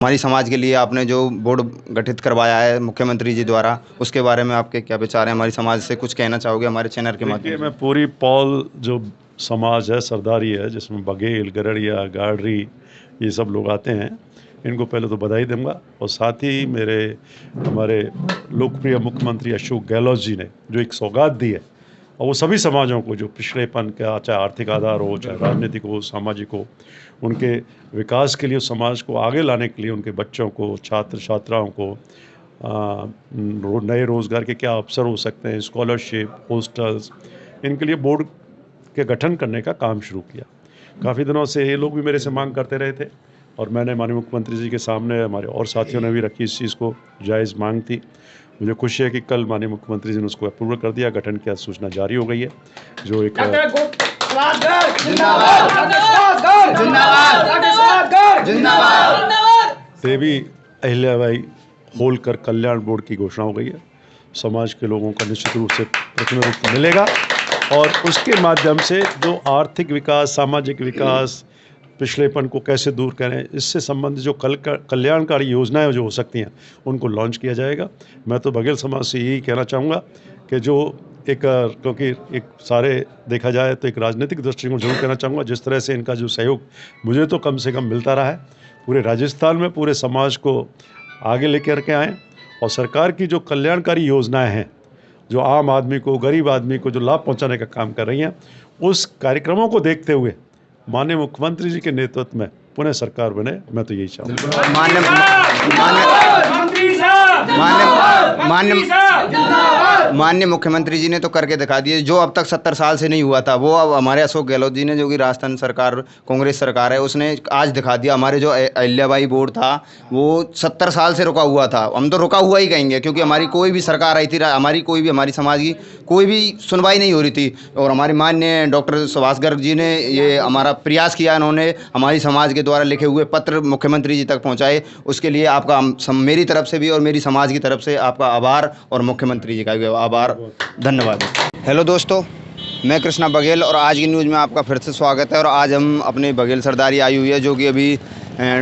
हमारी समाज के लिए आपने जो बोर्ड गठित करवाया है मुख्यमंत्री जी द्वारा, उसके बारे में आपके क्या विचार हैं? हमारी समाज से कुछ कहना चाहोगे हमारे चैनल के माध्यम देखिए, से? मैं पूरी पॉल जो समाज है, सरदारी है, जिसमें बघेल, गरड़िया, गाड़री ये सब लोग आते हैं, इनको पहले तो बधाई दूंगा। और साथ ही हमारे लोकप्रिय मुख्यमंत्री अशोक गहलोत जी ने जो एक सौगात दी है, और वो सभी समाजों को जो पिछड़ेपन का, चाहे आर्थिक आधार हो, चाहे राजनीतिक हो, सामाजिक हो, उनके विकास के लिए, समाज को आगे लाने के लिए, उनके बच्चों को, छात्र छात्राओं को नए रोज़गार के क्या अवसर हो सकते हैं, स्कॉलरशिप, हॉस्टल्स, इनके लिए बोर्ड के गठन करने का काम शुरू किया। काफ़ी दिनों से ये लोग भी मेरे से मांग करते रहे थे, और मैंने माननीय मुख्यमंत्री जी के सामने, हमारे और साथियों ने भी रखी इस चीज़ को, जायज़ मांग थी। मुझे खुशी है कि कल माननीय मुख्यमंत्री जी ने उसको अप्रूवल कर दिया, गठन की सूचना जारी हो गई है। जो एक देवी अहिल्याबाई होलकर कल्याण बोर्ड की घोषणा हो गई है। समाज के लोगों का निश्चित रूप से प्रतिनिधित्व मिलेगा, और उसके माध्यम से जो आर्थिक विकास, सामाजिक विकास, पिछड़ेपन को कैसे दूर करें, इससे संबंधित जो कल्याणकारी योजनाएं जो हो सकती हैं, उनको लॉन्च किया जाएगा। मैं तो बघेल समाज से यही कहना चाहूँगा कि जो क्योंकि एक सारे देखा जाए तो एक राजनीतिक दृष्टिकोण जरूर कहना चाहूँगा, जिस तरह से इनका जो सहयोग मुझे तो कम से कम मिलता रहा है, पूरे राजस्थान में पूरे समाज को आगे लेकर के आएँ, और सरकार की जो कल्याणकारी योजनाएं हैं, जो आम आदमी को, गरीब आदमी को जो लाभ पहुंचाने का काम कर रही हैं, उस कार्यक्रमों को देखते हुए माननीय मुख्यमंत्री जी के नेतृत्व में पुनः सरकार बने, मैं तो यही चाहूँगा। माननीय मुख्यमंत्री जी ने तो करके दिखा दिए, जो अब तक 70 साल से नहीं हुआ था, वो अब हमारे अशोक गहलोत जी ने, जो कि राजस्थान सरकार, कांग्रेस सरकार है, उसने आज दिखा दिया। हमारे जो अहिल्याबाई बोर्ड था, वो 70 साल से रुका हुआ था। हम तो रुका हुआ ही कहेंगे, क्योंकि हमारी कोई भी सरकार आई थी, हमारी समाज की कोई भी सुनवाई नहीं हो रही थी। और हमारे माननीय डॉक्टर सुभाष गर्ग जी ने ये हमारा प्रयास किया, इन्होंने हमारी समाज के द्वारा लिखे हुए पत्र मुख्यमंत्री जी तक पहुँचाए। उसके लिए आपका मेरी तरफ से भी और मेरी समाज की तरफ से आपका आभार, और मुख्यमंत्री जी का भी आभार, धन्यवाद। हेलो दोस्तों, मैं कृष्णा बघेल, और आज की न्यूज़ में आपका फिर से स्वागत है। और आज हम अपने बघेल सरदारी आई हुई है, जो कि अभी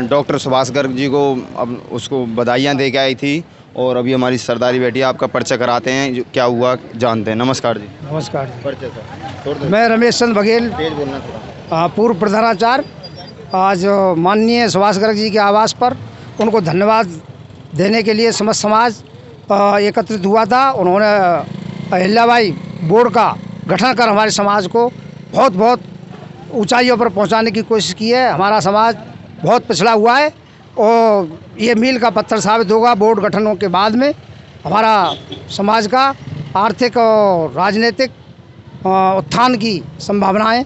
डॉक्टर सुभाष गर्ग जी को अब उसको बधाइयाँ दे के आई थी, और अभी हमारी सरदारी बैठी है। आपका परिचय कराते हैं, क्या हुआ जानते हैं। नमस्कार जी। नमस्कार जी। परिचय सर। मैं रमेश चंद्र बघेल, तेज बोलना थोड़ा। पूर्व प्रधानाचार्य। आज माननीय सुभाष गर्ग जी के आवास पर उनको धन्यवाद देने के लिए समस्त समाज एकत्रित हुआ था। उन्होंने अहिल्याबाई बोर्ड का गठन कर हमारे समाज को बहुत बहुत ऊंचाइयों पर पहुंचाने की कोशिश की है। हमारा समाज बहुत पिछड़ा हुआ है, और ये मील का पत्थर साबित होगा। बोर्ड गठनों के बाद में हमारा समाज का आर्थिक और राजनीतिक उत्थान की संभावनाएं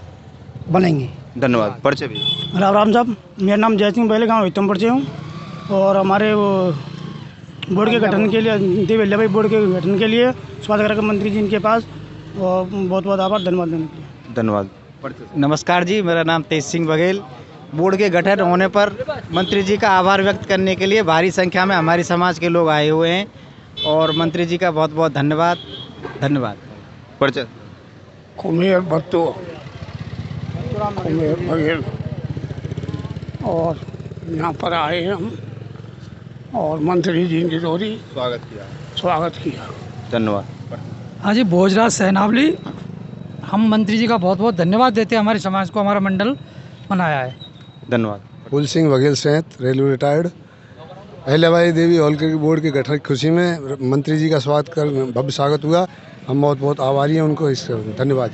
बनेंगी। धन्यवाद। परिचय भी। राम राम साहब, मेरा नाम जय सिंह, पहले गाँव हितमपुर से हूँ, और हमारे वो बोर्ड के गठन के लिए, देवी अहिल्याबाई बोर्ड के गठन के लिए सुभाष गर्ग मंत्री जी इनके पास बहुत बहुत आभार, धन्यवाद देने के लिए। धन्यवाद। नमस्कार जी, मेरा नाम तेज सिंह बघेल। बोर्ड के गठन होने पर मंत्री जी का आभार व्यक्त करने के लिए भारी संख्या में हमारी समाज के लोग आए हुए हैं, और मंत्री जी का बहुत बहुत धन्यवाद। धन्यवाद। परिचय। कुमेर भट्टो, कुमेर बघेल, और यहाँ पर आए हैं हम, और मंत्री जी की जोड़ी स्वागत किया। धन्यवाद। हाँ जी, भोजराज सहनावली। हम मंत्री जी का बहुत बहुत धन्यवाद देते हैं, हमारे समाज को हमारा मंडल बनाया है। धन्यवाद। फूल सिंह बघेल सेहत, रेलवे रिटायर्ड। अहिल्याबाई देवी होलकर बोर्ड के गठन की खुशी में मंत्री जी का भव्य स्वागत हुआ। हम बहुत बहुत आभारी हैं उनको, इस धन्यवाद।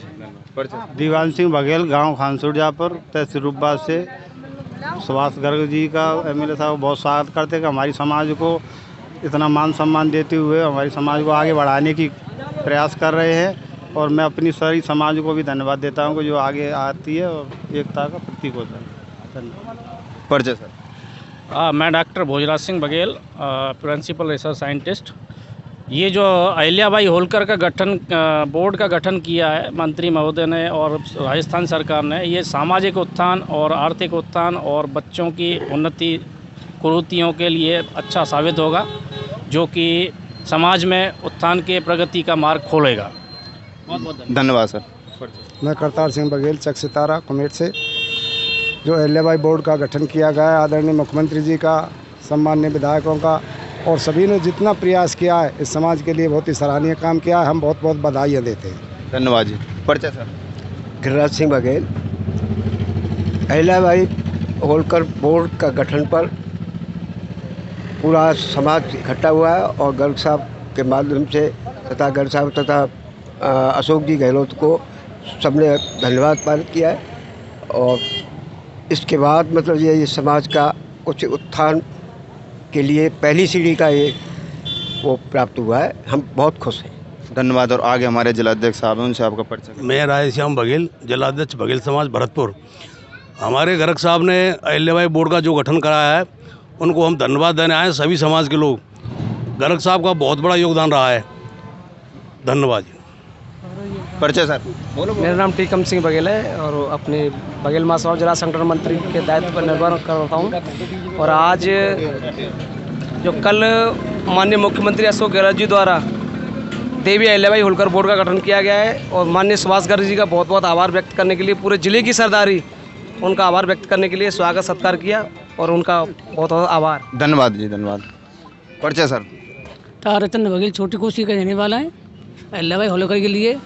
दीवान सिंह बघेल, गांव खानसुरजापुर, तहसील रूपबाद से। सुभाष गर्ग जी का एमएलए साहब बहुत स्वागत करते हैं कि हमारी समाज को इतना मान सम्मान देते हुए हमारी समाज को आगे बढ़ाने की प्रयास कर रहे हैं, और मैं अपनी सारी समाज को भी धन्यवाद देता हूं कि जो आगे आती है और एकता का प्रतीक होता है। धन्यवाद। परिचय सर। मैं doctor Bhojraj Singh Baghel, principal research scientist. ये जो अहिल्याबाई होलकर का गठन, बोर्ड का गठन किया है मंत्री महोदय ने और राजस्थान सरकार ने, ये सामाजिक उत्थान और आर्थिक उत्थान और बच्चों की उन्नति कुरीतियों के लिए अच्छा साबित होगा, जो कि समाज में उत्थान के प्रगति का मार्ग खोलेगा। बहुत बहुत धन्यवाद सर। मैं करतार सिंह बघेल, चक सितारा कुमेट से। जो अहिल्याबाई बोर्ड का गठन किया गया है, आदरणीय मुख्यमंत्री जी का सम्मान्य विधायकों का और सभी ने जितना प्रयास किया है इस समाज के लिए बहुत ही सराहनीय काम किया है। हम बहुत बहुत बधाइयाँ देते हैं। धन्यवाद जी। परिचय सर। गिरिराज सिंह बघेल। अहिल्याबाई होलकर बोर्ड का गठन पर पूरा समाज इकट्ठा हुआ है और गर्ग साहब के माध्यम से तथा गर्ग साहब तथा अशोक जी गहलोत को सबने धन्यवाद पारित किया है। और इसके बाद मतलब ये समाज का कुछ उत्थान के लिए पहली सीढ़ी का ये वो प्राप्त हुआ है। हम बहुत खुश हैं। धन्यवाद। और आगे हमारे जिलाध्यक्ष साहब हैं, उनसे आपका परिचय। मैं राधेश्याम बघेल, जिलाध्यक्ष बघेल समाज भरतपुर। हमारे गर्ग साहब ने अहिल्याबाई बोर्ड का जो गठन कराया है उनको हम धन्यवाद देने आए। सभी समाज के लोग, गर्ग साहब का बहुत बड़ा योगदान रहा है। धन्यवाद। परिचय सर। मेरा नाम टीकम सिंह बघेल है और अपने बघेल महासभा जिला संगठन मंत्री के दायित्व पर निर्भर करता हूँ। और आज जो कल माननीय मुख्यमंत्री अशोक गहलोत जी द्वारा देवी अहिल्याबाई होलकर बोर्ड का गठन किया गया है और माननीय सुभाष गर्ग जी का बहुत बहुत आभार व्यक्त करने के लिए पूरे जिले की सरदारी उनका आभार व्यक्त करने के लिए स्वागत सत्कार किया और उनका बहुत बहुत आभार। धन्यवाद जी। धन्यवाद। परिचय सर। ताराचंद बघेल छोटी कोसी का रहने वाला है। अहिल्याबाई होलकर के लिए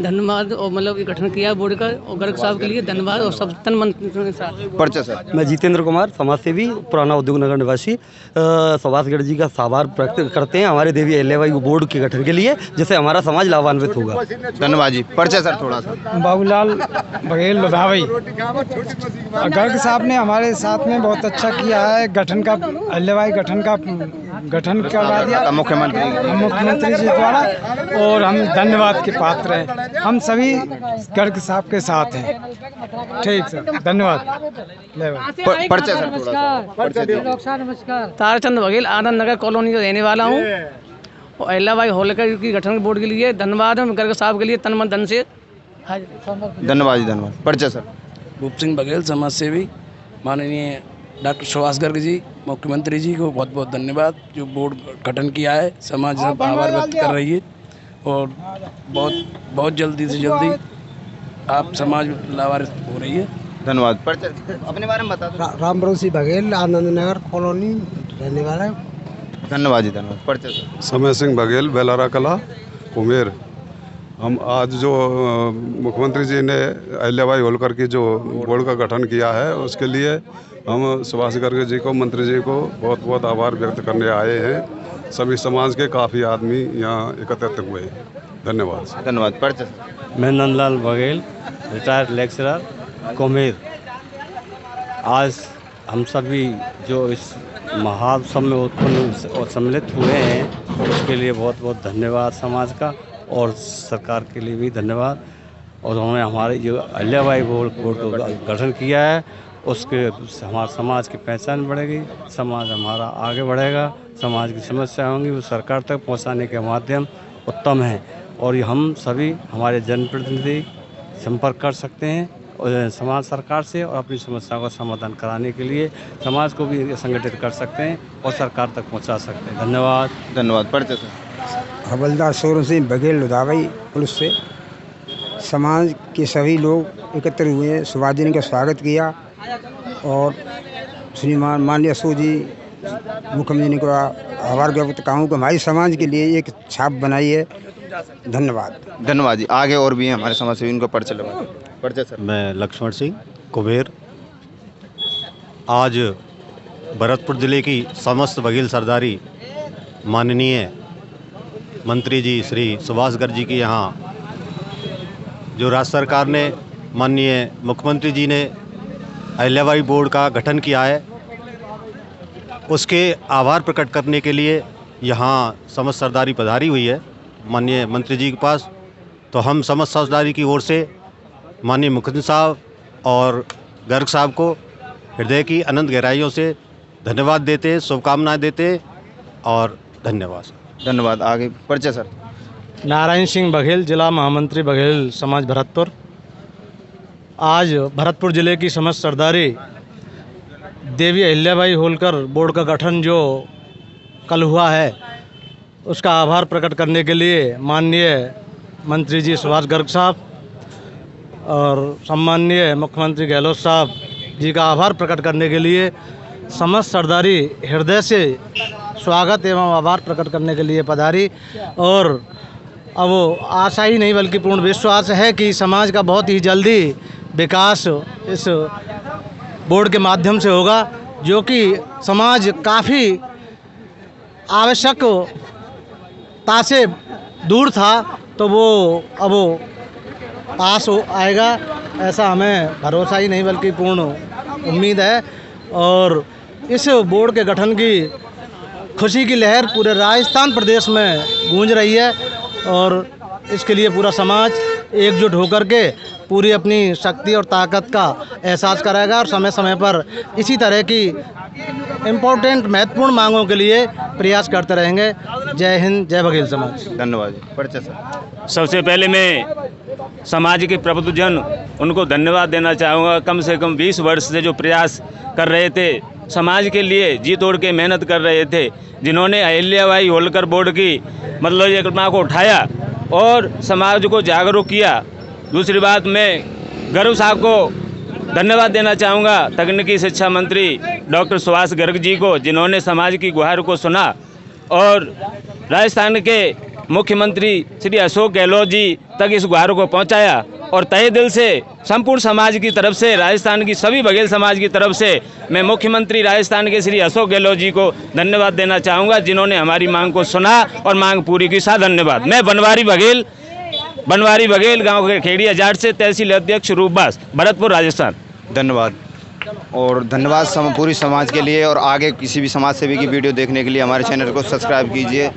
धन्यवाद और मतलब ये गठन किया बोर्ड का और गर्ग साहब के लिए धन्यवाद और सब तन मन के साथ। परिचय सर। मैं जितेंद्र कुमार, समाज सेवी, पुराना उद्योग नगर निवासी, सुभाष गर्ग जी का आभार व्यक्त करते हैं हमारे देवी अहिल्याबाई बोर्ड के गठन के लिए, जिससे हमारा समाज लाभान्वित होगा। धन्यवाद जी। परिचय सर थोड़ा सा। बाबूलाल बघेल लुधावई। गर्ग साहब ने हमारे साथ में बहुत अच्छा किया है। गठन का अहिल्याबाई गठन करवा दिया मुख्यमंत्री जी द्वारा और हम धन्यवाद के पात्र हैं। हम सभी गर्ग साहब के साथ हैं। ठीक सर, धन्यवाद। परिचय सर थोड़ा सा। नमस्कार। ताराचंद बघेल, आनंद नगर कॉलोनी का रहने वाला हूँ और अहिल्याबाई होलकर की गठन बोर्ड के लिए धन्यवाद है। गर्ग साहब के लिए तन मन धन से धन्यवाद जी। धन्यवाद। परिचय सर। भूप सिंह बघेल, समाज सेवी। माननीय डॉक्टर सुभाष गर्ग जी मुख्यमंत्री जी को बहुत बहुत धन्यवाद जो बोर्ड गठन किया है। समाज सब आभार व्यक्त कर रही है और बहुत जल्दी से जल्दी आप समाज लाभान्वित हो रही है। धन्यवाद। परिचय अपने बारे में बता दो। रामबरोसी बघेल, आनंद नगर कॉलोनी रहने वाला है। धन्यवाद जी। धन्यवाद। परिचय सर। समय सिंह बघेल, बेलारा कला, कुमेर। हम आज जो मुख्यमंत्री जी ने अहिल्याबाई होलकर की जो बोर्ड का गठन किया है उसके लिए हम सुभाष गर्ग जी को, मंत्री जी को बहुत बहुत आभार व्यक्त करने आए हैं। सभी समाज के काफ़ी आदमी यहाँ एकत्रित हुए हैं। धन्यवाद। धन्यवाद। परिचय। मैं नंदलाल बघेल, रिटायर्ड लेक्चरर, कुमेर। आज हम सभी जो इस महोत्सव में उत्पन्न और सम्मिलित हुए हैं उसके लिए बहुत बहुत धन्यवाद समाज का और सरकार के लिए भी धन्यवाद। और उन्होंने हमारे जो अहिल्याबाई बोर्ड को गठन किया है उसके हमारे समाज की पहचान बढ़ेगी, समाज हमारा आगे बढ़ेगा, समाज की समस्या होंगी वो सरकार तक पहुंचाने के माध्यम उत्तम है। और हम सभी हमारे जनप्रतिनिधि संपर्क कर सकते हैं और समाज सरकार से और अपनी समस्याओं का समाधान कराने के लिए समाज को भी संगठित कर सकते हैं और सरकार तक पहुंचा सकते हैं। धन्यवाद। धन्यवाद। परिचय सर। हवलदार सोरन सिंह बघेल लुधावई पुलिस से। समाज के सभी लोग एकत्र हुए हैं, सुभाष जी ने का स्वागत किया और श्रीमान माननीय अशोक जी मुख्यमंत्री ने को आभार व्यक्त कहूँ कि हमारी समाज के लिए एक छाप बनाई है। धन्यवाद। धन्यवाद जी। आगे और भी हैं हमारे समाज सेवी, उनको परिचय लगा। परिचय सर। मैं लक्ष्मण सिंह, कुबेर। आज भरतपुर जिले की समस्त बघेल सरदारी माननीय मंत्री जी श्री सुभाष गर्ग जी के यहाँ जो राज्य सरकार ने, माननीय मुख्यमंत्री जी ने अहिल्याबाई बोर्ड का गठन किया है उसके आभार प्रकट करने के लिए यहाँ समस्त सरदारी पधारी हुई है माननीय मंत्री जी के पास। तो हम समस्त सरदारी की ओर से माननीय मुख्यमंत्री साहब और गर्ग साहब को हृदय की अनंत गहराइयों से धन्यवाद देते, शुभकामनाएं देते और धन्यवाद। धन्यवाद। आगे परिचय सर। नारायण सिंह बघेल, जिला महामंत्री बघेल समाज भरतपुर। आज भरतपुर जिले की समस्त सरदारी देवी अहिल्याबाई होलकर बोर्ड का गठन जो कल हुआ है उसका आभार प्रकट करने के लिए माननीय मंत्री जी सुभाष गर्ग साहब और सम्माननीय मुख्यमंत्री गहलोत साहब जी का आभार प्रकट करने के लिए समस्त सरदारी हृदय से स्वागत एवं आभार प्रकट करने के लिए पधारी। और अब आशा ही नहीं बल्कि पूर्ण विश्वास है कि समाज का बहुत ही जल्दी विकास इस बोर्ड के माध्यम से होगा, जो कि समाज काफ़ी आवश्यकता से दूर था, तो वो अब पास हो आएगा, ऐसा हमें भरोसा ही नहीं बल्कि पूर्ण उम्मीद है। और इस बोर्ड के गठन की खुशी की लहर पूरे राजस्थान प्रदेश में गूंज रही है और इसके लिए पूरा समाज एकजुट होकर के पूरी अपनी शक्ति और ताकत का एहसास कराएगा और समय समय पर इसी तरह की इम्पोर्टेंट महत्वपूर्ण मांगों के लिए प्रयास करते रहेंगे। जय हिंद, जय बघेल समाज। धन्यवाद। परिचय सर। सबसे पहले मैं समाज के प्रबुद्धजन उनको धन्यवाद देना चाहूँगा। कम से कम 20 वर्ष से जो प्रयास कर रहे थे, समाज के लिए जी तोड़ के मेहनत कर रहे थे, जिन्होंने अहिल्याबाई होलकर बोर्ड की मतलब ये घटना को उठाया और समाज को जागरूक किया। दूसरी बात, मैं गर्ग साहब को धन्यवाद देना चाहूँगा, तकनीकी शिक्षा मंत्री डॉक्टर सुभाष गर्ग जी को, जिन्होंने समाज की गुहार को सुना और राजस्थान के मुख्यमंत्री श्री अशोक गहलोत जी तक इस गुहार को पहुंचाया। और तहे दिल से संपूर्ण समाज की तरफ से, राजस्थान की सभी बघेल समाज की तरफ से मैं मुख्यमंत्री राजस्थान के श्री अशोक गहलोत जी को धन्यवाद देना चाहूँगा, जिन्होंने हमारी मांग को सुना और मांग पूरी की। साथ धन्यवाद। मैं बनवारी बघेल गांव के खेड़िया जाट से तहसील अध्यक्ष रूपबास, भरतपुर, राजस्थान। धन्यवाद। और धन्यवाद पूरी समाज के लिए। और आगे किसी भी समाज सेवी की वीडियो देखने के लिए हमारे चैनल को सब्सक्राइब कीजिए।